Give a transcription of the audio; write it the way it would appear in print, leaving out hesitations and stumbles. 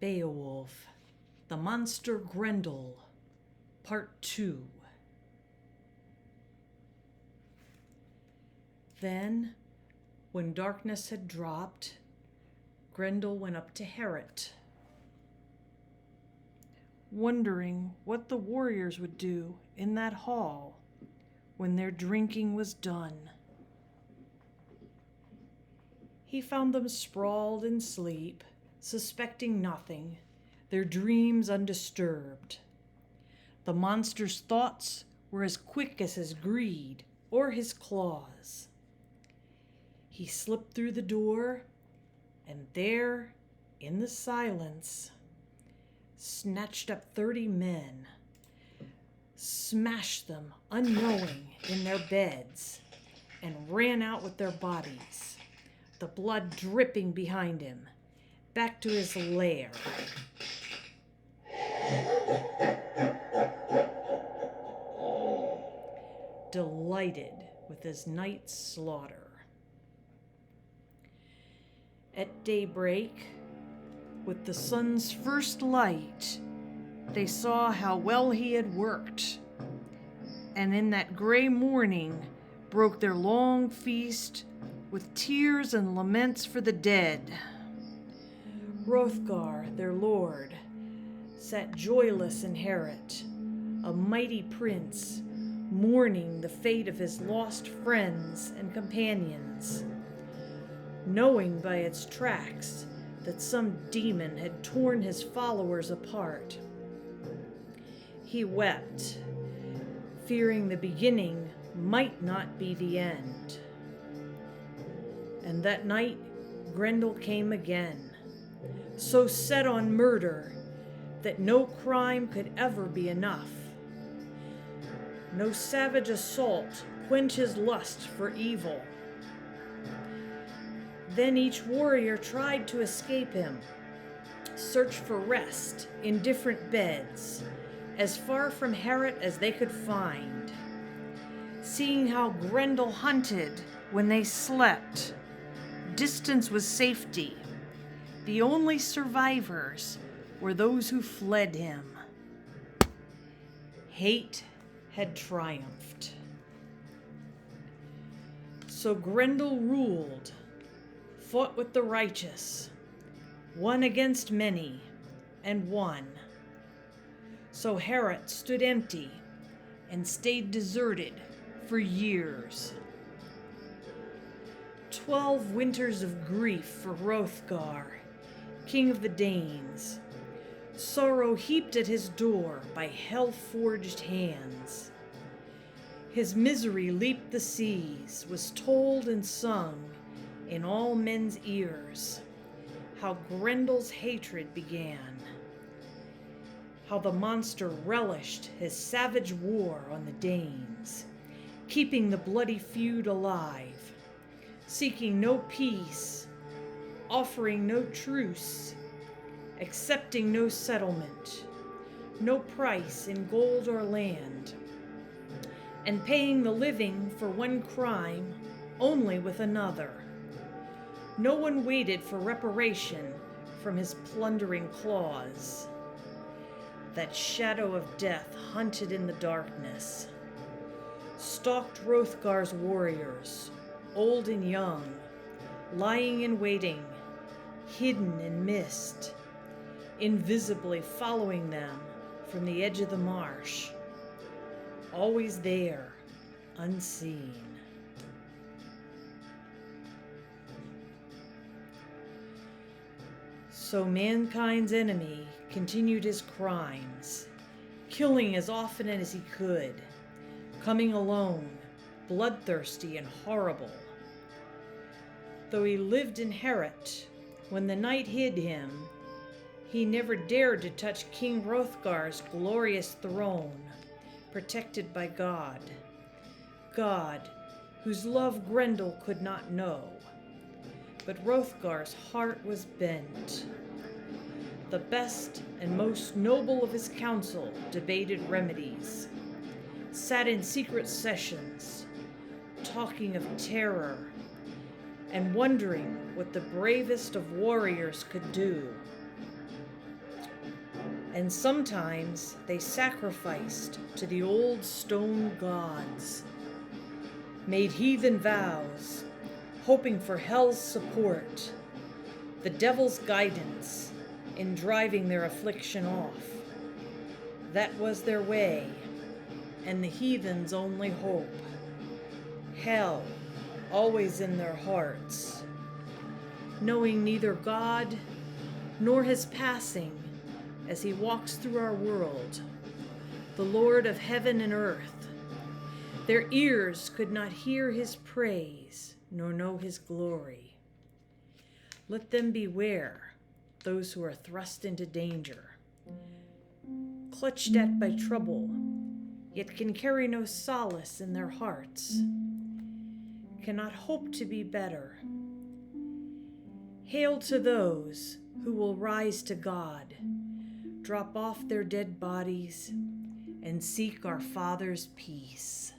Beowulf, the Monster Grendel, Part 2. Then, when darkness had dropped, Grendel went up to Hrothgar, wondering what the warriors would do in that hall when their drinking was done. He found them sprawled in sleep, suspecting nothing, their dreams undisturbed. The monster's thoughts were as quick as his greed or his claws. He slipped through the door, and there, in the silence, snatched up 30 men, smashed them unknowing in their beds, and ran out with their bodies, the blood dripping behind him, back to his lair. Delighted with his night's slaughter. At daybreak, with the sun's first light, they saw how well he had worked, and in that gray morning broke their long feast with tears and laments for the dead. Hrothgar, their lord, sat joyless in Hrothgar, a mighty prince, mourning the fate of his lost friends and companions, knowing by its tracks that some demon had torn his followers apart. He wept, fearing the beginning might not be the end. And that night Grendel came again, so set on murder that no crime could ever be enough. No savage assault quench his lust for evil. Then each warrior tried to escape him, search for rest in different beds, as far from Hrothgar as they could find. Seeing how Grendel hunted when they slept, distance was safety. The only survivors were those who fled him. Hate had triumphed. So Grendel ruled, fought with the righteous, one against many, and won. So Hrothgar stood empty and stayed deserted for years. 12 winters of grief for Hrothgar, king of the Danes, sorrow heaped at his door by hell-forged hands. His misery leaped the seas, was told and sung in all men's ears, how Grendel's hatred began, how the monster relished his savage war on the Danes, keeping the bloody feud alive, seeking no peace, offering no truce, accepting no settlement, no price in gold or land, and paying the living for one crime only with another. No one waited for reparation from his plundering claws. That shadow of death hunted in the darkness, stalked Hrothgar's warriors, old and young, lying in waiting, hidden in mist, invisibly following them from the edge of the marsh, always there, unseen. So mankind's enemy continued his crimes, killing as often as he could, coming alone, bloodthirsty and horrible. Though he lived in Hrothgar, when the night hid him, he never dared to touch King Hrothgar's glorious throne, protected by God. God, whose love Grendel could not know. But Hrothgar's heart was bent. The best and most noble of his council debated remedies, sat in secret sessions, talking of terror, and wondering what the bravest of warriors could do. and sometimes they sacrificed to the old stone gods, made heathen vows, hoping for hell's support, the devil's guidance in driving their affliction off. That was their way, and the heathen's only hope. Hell always in their hearts, knowing neither God nor his passing as he walks through our world, the Lord of heaven and earth. Their ears could not hear his praise nor know his glory. Let them beware those who are thrust into danger, clutched at by trouble, yet can carry no solace in their hearts, cannot hope to be better. Hail to those who will rise to God, drop off their dead bodies, and seek our Father's peace.